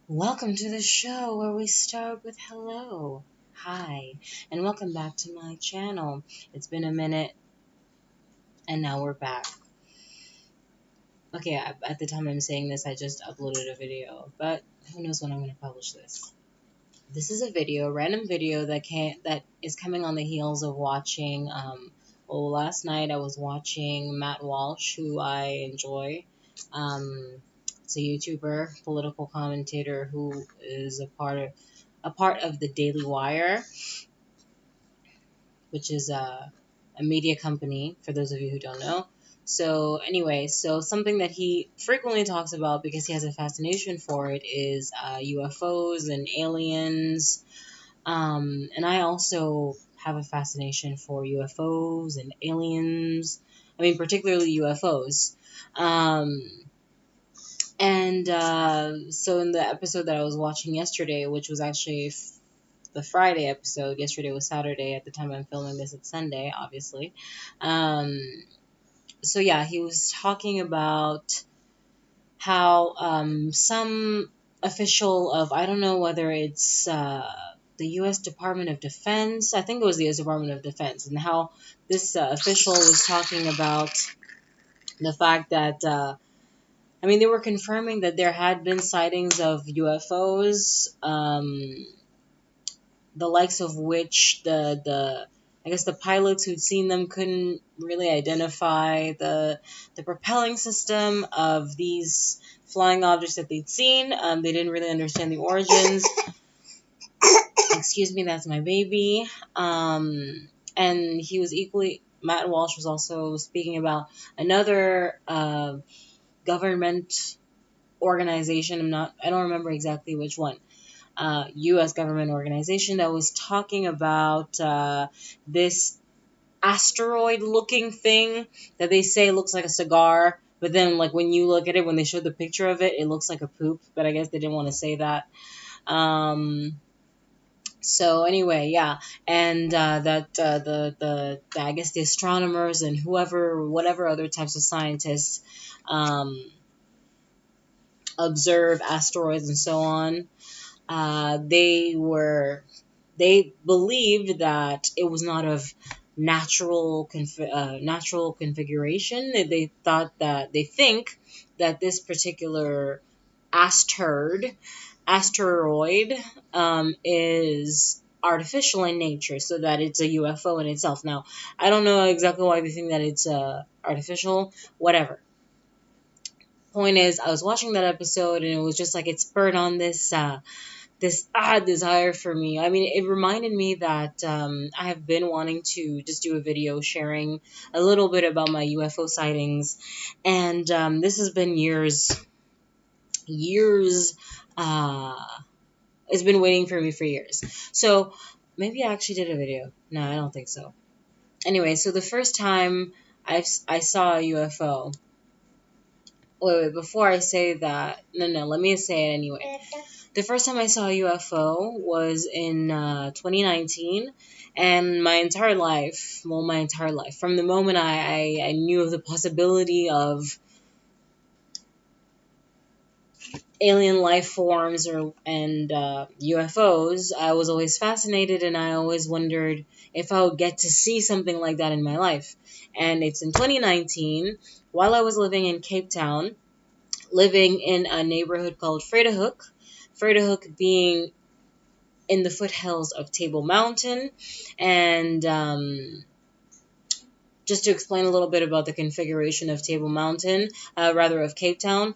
Welcome to the show where we start with hello, hi, and welcome back to my channel. It's been a minute and now we're back. Okay, at the time I'm saying this, I just uploaded a video, but who knows when I'm going to publish this. This is a video, a random video that is coming on the heels of watching, last night I was watching Matt Walsh, who I enjoy. Um, it's a YouTuber, political commentator who is a part of the Daily Wire, which is a media company, for those of you who don't know. So anyway, so something that he frequently talks about because he has a fascination for it is UFOs and aliens. And I also have a fascination for UFOs and aliens. I mean, particularly UFOs. Um, and so in the episode that I was watching yesterday, which was actually the Friday episode, yesterday was Saturday. At the time I'm filming this, it's Sunday, obviously. Um, so yeah, he was talking about how some official of, I don't know whether it's the U.S. Department of Defense, I think it was the U.S. Department of Defense, and how this official was talking about the fact that I mean, they were confirming that there had been sightings of UFOs, the likes of which the I guess the pilots who'd seen them couldn't really identify the propelling system of these flying objects that they'd seen. They didn't really understand the origins. Excuse me, that's my baby. And he was equally. Matt Walsh was also speaking about another government organization. I don't remember exactly which one. U.S. government organization that was talking about this asteroid-looking thing that they say looks like a cigar, but then like when you look at it, when they showed the picture of it, it looks like a poop. But I guess they didn't want to say that. So anyway, yeah, and that the I guess the astronomers and whatever other types of scientists um, observe asteroids and so on. They believed that it was not of natural configuration. They think that this particular asteroid is artificial in nature, so that it's a UFO in itself. Now, I don't know exactly why they think that it's artificial. Whatever. Point is, I was watching that episode and it was just like it spurred on this odd desire for me. I mean, it reminded me that I have been wanting to just do a video sharing a little bit about my UFO sightings, and this has been years. Uh, it's been waiting for me for years. So maybe I actually did a video. No, I don't think so. Anyway, so the first time I saw a UFO. Wait, before I say that, no, let me say it anyway. The first time I saw a UFO was in 2019, and my entire life, from the moment I knew of the possibility of alien life forms and UFOs, I was always fascinated, and I always wondered if I would get to see something like that in my life. And it's in 2019, while I was living in Cape Town, living in a neighborhood called Vredehoek being in the foothills of Table Mountain. And just to explain a little bit about the configuration of Table Mountain, rather of Cape Town.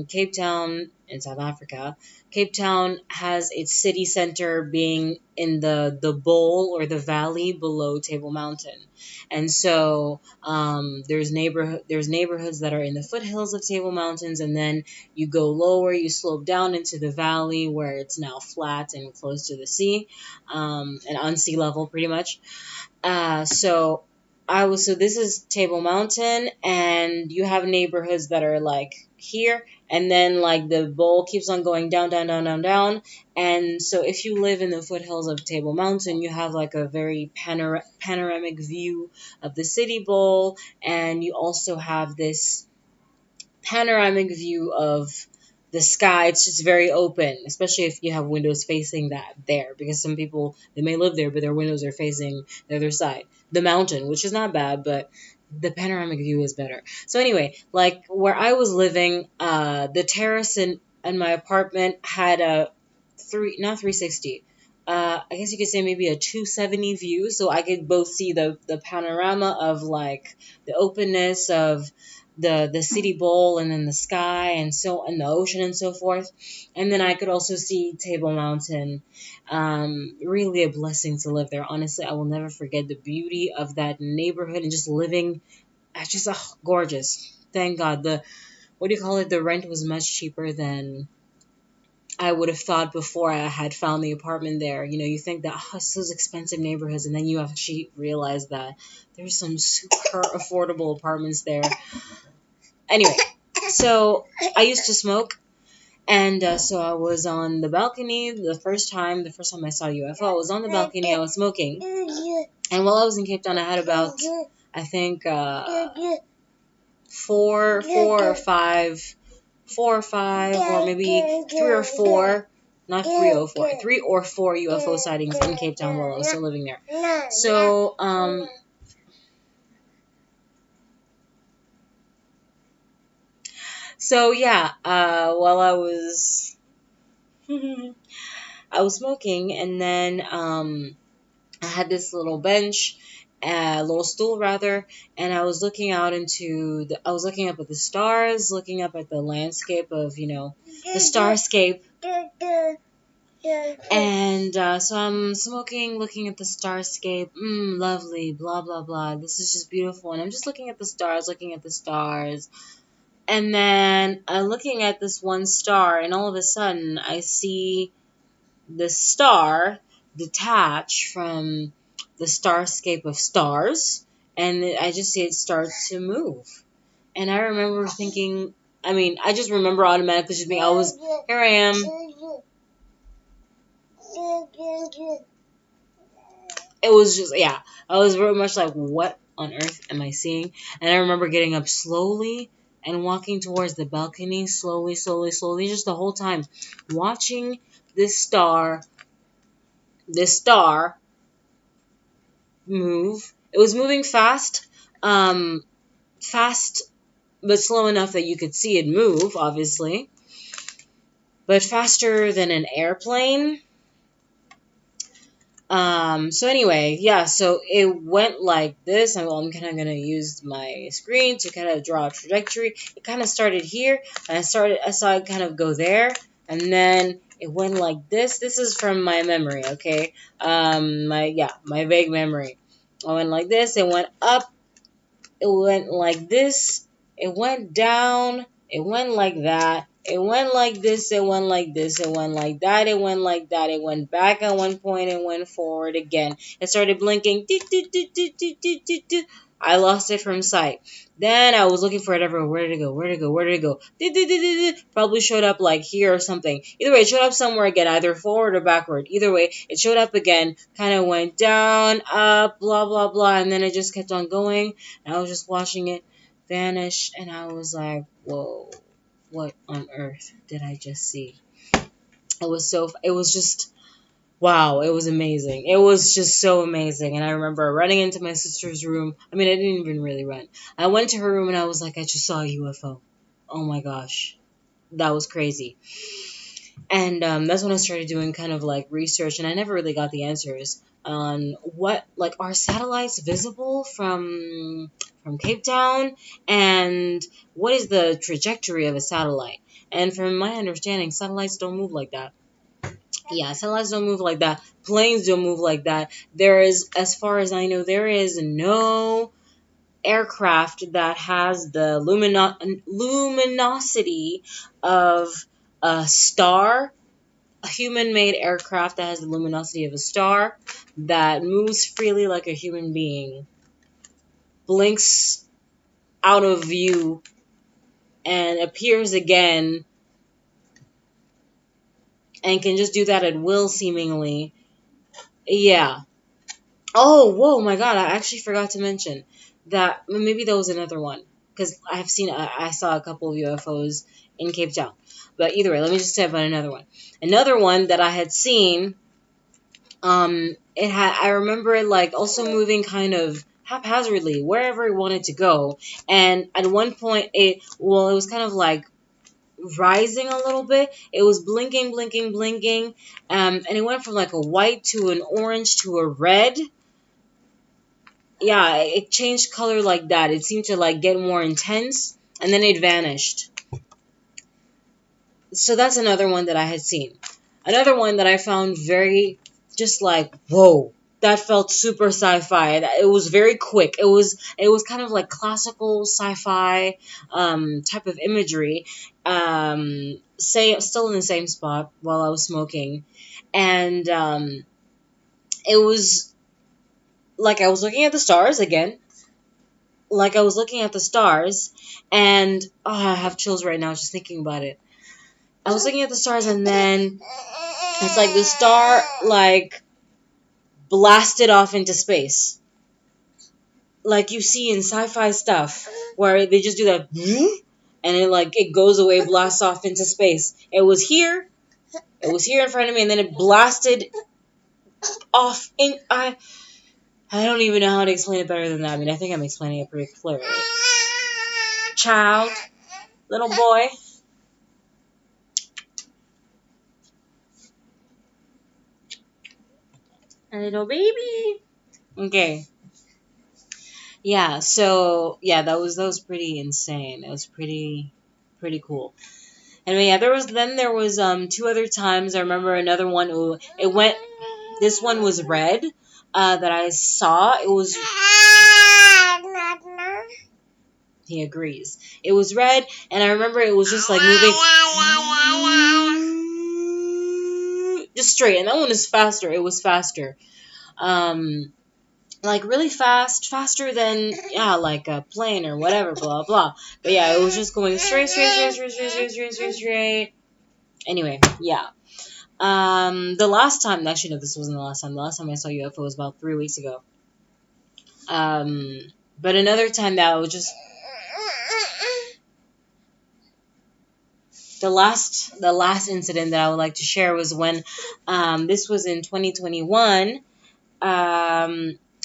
Cape Town in South Africa. Cape Town has its city center being in the bowl or the valley below Table Mountain, and so there's neighborhoods that are in the foothills of Table Mountains, and then you go lower, you slope down into the valley where it's now flat and close to the sea, and on sea level pretty much. So this is Table Mountain, and you have neighborhoods that are like here, and then like the bowl keeps on going down, down, down, down, down. And so if you live in the foothills of Table Mountain, you have like a very panoramic view of the city bowl, and you also have this panoramic view of the sky, it's just very open, especially if you have windows facing that there, because some people, they may live there, but their windows are facing the other side, the mountain, which is not bad, but the panoramic view is better. So anyway, like where I was living, the terrace in my apartment had a not 360. I guess you could say maybe a 270 view, so I could both see the panorama of like the openness of the city bowl, and then the sky, and the ocean and so forth, and then I could also see Table Mountain. Really a blessing to live there. Honestly, I will never forget the beauty of that neighborhood and just living. Just gorgeous. Thank God. The what do you call it? The rent was much cheaper than I would have thought before I had found the apartment there. You know, you think that, oh, it's those expensive neighborhoods, and then you actually realize that there's some super affordable apartments there. Anyway, so I used to smoke, and so I was on the balcony the first time I saw a UFO. I was on the balcony, I was smoking, and while I was in Cape Town, I had about, I think, four or five, or maybe three or four, not 304, 3 or 4 UFO sightings in Cape Town while I was still living there. So yeah, while I was smoking, and then I had this little bench, a little stool rather, and I was looking out I was looking up at the stars, looking up at the landscape of, the starscape. And so I'm smoking, looking at the starscape. Lovely, blah, blah, blah. This is just beautiful. And I'm just looking at the stars, looking at the stars. And then I'm looking at this one star, and all of a sudden I see the star detach from the starscape of stars, and I just see it start to move. And I remember thinking, I just remember automatically just being, here I am. It was just, yeah, I was very much like, what on earth am I seeing? And I remember getting up slowly and walking towards the balcony, slowly, slowly, slowly, just the whole time, watching this star move. It was moving fast, fast, but slow enough that you could see it move, obviously, but faster than an airplane. So anyway, yeah, so it went like this, and I'm kind of going to use my screen to kind of draw a trajectory. It kind of started here, and I saw it kind of go there, and then it went like this. This is from my memory, okay? My vague memory. I went like this, it went up, it went like this, it went down, it went like that, it went like this, it went like this, it went like that, it went like that, it went back at one point, it went forward again. It started blinking. I lost it from sight. Then I was looking for it everywhere. Where did it go? Where did it go? Where did it go? Probably showed up like here or something. Either way, it showed up somewhere again, either forward or backward. Either way, it showed up again, kind of went down, up, blah, blah, blah, and then it just kept on going. And I was just watching it vanish, and I was like, whoa, what on earth did I just see? It was just, wow, it was amazing. It was just so amazing. And I remember running into my sister's room. I didn't even really run. I went to her room, and I was like, I just saw a UFO. Oh my gosh. That was crazy. And that's when I started doing kind of like research, and I never really got the answers on what, like, are satellites visible from Cape Town, and what is the trajectory of a satellite? And from my understanding, satellites don't move like that. Yeah, satellites don't move like that. Planes don't move like that. As far as I know, there is no aircraft that has the luminosity of a star, a human-made aircraft that has the luminosity of a star, that moves freely like a human being, blinks out of view, and appears again, and can just do that at will, seemingly. Yeah. Oh, whoa, my God, I actually forgot to mention that maybe that was another one, because I saw a couple of UFOs in Cape Town. But either way, let me just say about another one. Another one that I had seen, I remember it like also moving kind of haphazardly wherever it wanted to go. And at one point, it was kind of like rising a little bit. It was blinking, blinking, blinking, and it went from like a white to an orange to a red. Yeah, it changed color like that. It seemed to like get more intense, and then it vanished. So that's another one that I had seen. Another one that I found very just like whoa. That felt super sci-fi. It was very quick. It was kind of like classical sci-fi type of imagery. Still in the same spot while I was smoking, and it was like I was looking at the stars again. Like I was looking at the stars, and I have chills right now just thinking about it. I was looking at the stars, and then it's like the star like blasted off into space, like you see in sci-fi stuff, where they just do that, and it goes away, blasts off into space. It was here in front of me, and then it blasted off in. I don't even know how to explain it better than that. I mean, I think I'm explaining it pretty clearly. Child, little boy. A little baby. Okay. Yeah, so yeah, that was pretty insane. It was pretty cool. And yeah, there was two other times. I remember another one. It went. This one was red. That I saw. It was. He agrees. It was red, and I remember it was just like moving, just straight. And that one is faster. It was faster. Um, like really fast, faster than like a plane or whatever, blah blah. But yeah, it was just going straight, straight, straight, straight, straight, straight, straight, straight, straight. Anyway, yeah. The last time, actually no, this wasn't the last time. The last time I saw UFO was about 3 weeks ago. Um, but another time that I was just the last incident that I would like to share was when, this was in 2021.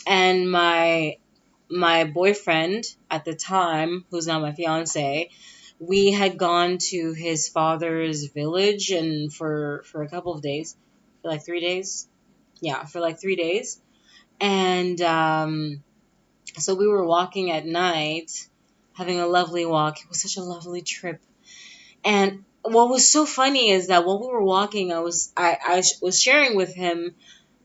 And my boyfriend at the time, who's now my fiance, we had gone to his father's village and for a couple of days, for like 3 days. Yeah, for like 3 days. And so we were walking at night, having a lovely walk. It was such a lovely trip. And what was so funny is that while we were walking, I was sharing with him,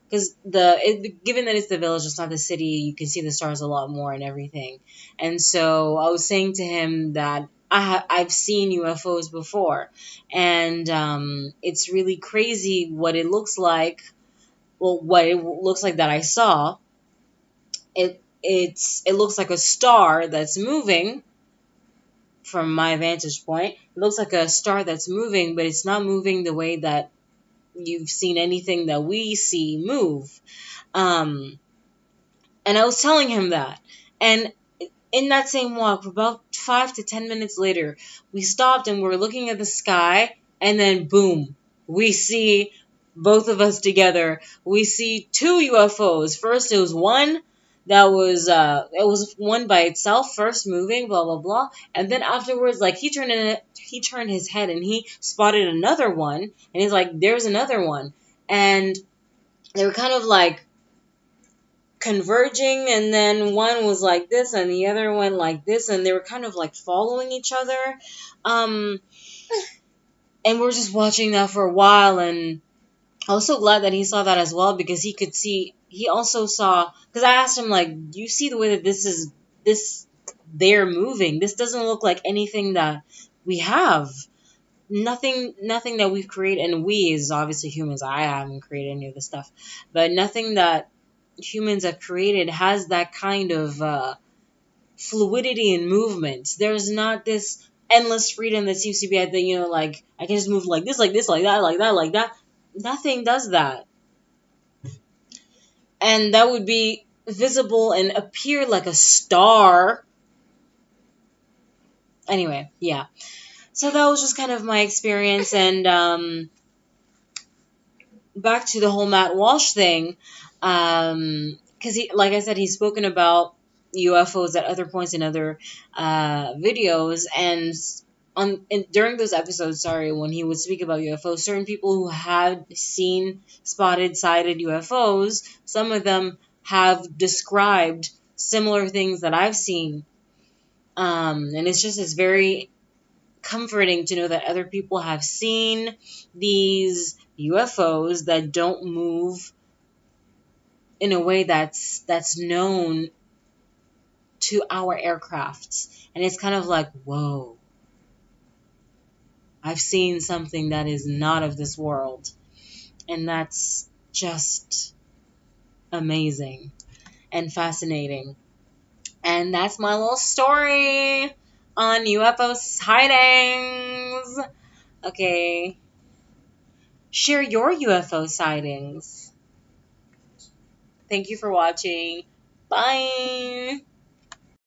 because given that it's the village, it's not the city, you can see the stars a lot more and everything. And so I was saying to him that I've seen UFOs before, and it's really crazy what it looks like. Well, what it looks like that I saw. It looks like a star that's moving. From my vantage point, it looks like a star that's moving, but it's not moving the way that you've seen anything that we see move. Um, And I was telling him that. And in that same walk, about 5 to 10 minutes later, we stopped and we were looking at the sky, and then boom, we see both of us together. We see two UFOs. First, it was one that was it was one by itself, first moving, blah blah blah, and then afterwards, like he turned his head and he spotted another one, and he's like, "There's another one," and they were kind of like converging, and then one was like this and the other one like this, and they were kind of like following each other, um and we are just watching that for a while. And I was so glad that he saw that as well, because he also saw, because I asked him, like, do you see the way that this they're moving? This doesn't look like anything that we have. Nothing that we've created, and we is obviously humans. I haven't created any of this stuff, but nothing that humans have created has that kind of fluidity and movement. There's not this endless freedom that seems to be at the, like, I can just move like this, like that, like that, like that. Nothing does that. And that would be visible and appear like a star. Anyway, yeah. So that was just kind of my experience. And back to the whole Matt Walsh thing, because he, like I said, he's spoken about UFOs at other points in other videos, and during those episodes, sorry, when he would speak about UFOs, certain people who had seen spotted, sighted UFOs, some of them have described similar things that I've seen, and it's very comforting to know that other people have seen these UFOs that don't move in a way that's known to our aircrafts. And it's kind of like, whoa, I've seen something that is not of this world. And that's just amazing and fascinating. And that's my little story on UFO sightings. Okay. Share your UFO sightings. Thank you for watching. Bye.